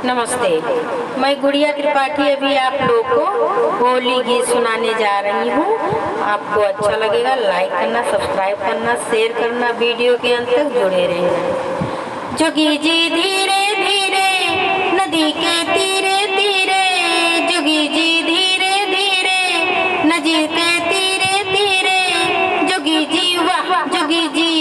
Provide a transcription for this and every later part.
नमस्ते, मैं गुड़िया त्रिपाठी अभी आप लोग को होली गीत सुनाने जा रही हूँ। आपको अच्छा लगेगा, लाइक करना, सब्सक्राइब करना, शेयर करना, वीडियो के अंत तक जुड़े रहना। जोगी जी धीरे धीरे नदी के तीरे तीरे, जोगी जी धीरे धीरे नदी के तीरे तीरे, जोगी जी वाह जोगी जी,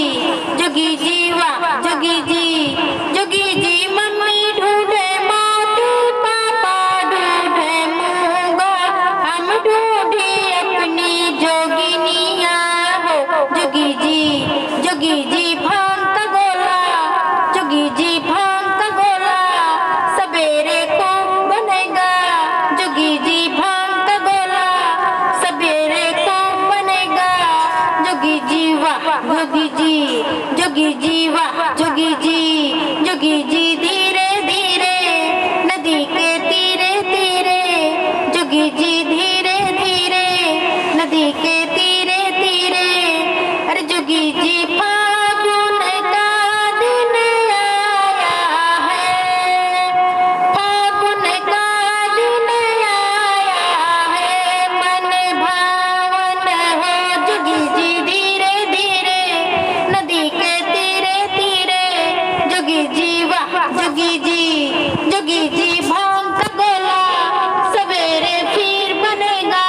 जोगी जी वाह जोगी जी, जोगी जी मम्मी ढूंढे मोती, पापा ढूंढे मूंगा, हम ढूंढे अपनी जोगिनिया हो। जोगी जी भांग का गोला, जोगी जी भांग का गोला, सवेरे को बनेगा। जोगी जी भांग का गोला, सवेरे को बनेगा। जोगी जी वाह जोगी जी, जोगी जी वाह जोगी जी, जोगी जी धीरे धीरे नदी के तीरे तीरे, जोगी जी धीरे धीरे नदी के तीरे तीरे। अरे जोगी जी फागुन का दिन आया है, फागुन का दिन आया है, मन भावन हो। जोगी जी धीरे धीरे नदी के तीरे तीरे, जोगी जी वाह जोगी जी, जोगी जी भांग का गोला, सवेरे फिर बनेगा।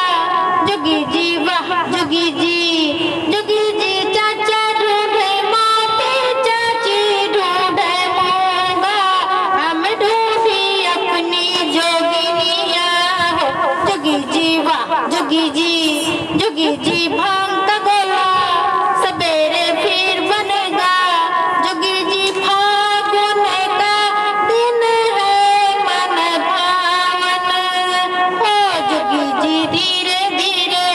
जोगी जी वाह जोगी जी, जोगी जी चाचा ढूंढे मोती, चाची ढूंढे मूंगा, हम ढूंढी अपनी जोगिनिया हो। जोगी जी वाह जोगी जी, जोगी जी भांग का गोला, सवेरे फिर बनेगा। जोगी जी फागुन का दिन है, मन भावन हो। जोगी जी धीरे धीरे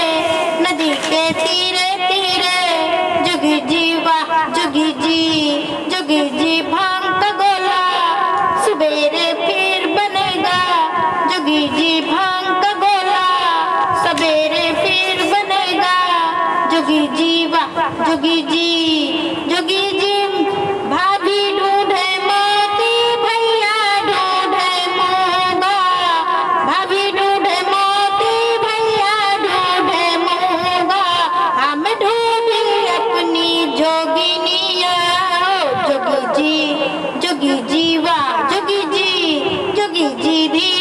नदी के तीरे तीरे, जोगी जी वाह जोगी जी, जोगी जी भांग का गोला, सवेरे फिर बनेगा। जोगी जी भांग का गोला, सवेरे फिर बनेगा। जोगी जी वाह जोगी जी, जोगी जी भाभी ढूंढे मोती, भैया ढूंढे मूंगा, भाभी ढूंढे मोती, भैया ढूंढे मूंगा, हम ढूंढी अपनी जोगिनिया हो। जोगी जी वाह जोगी जी, जोगी जी धीरे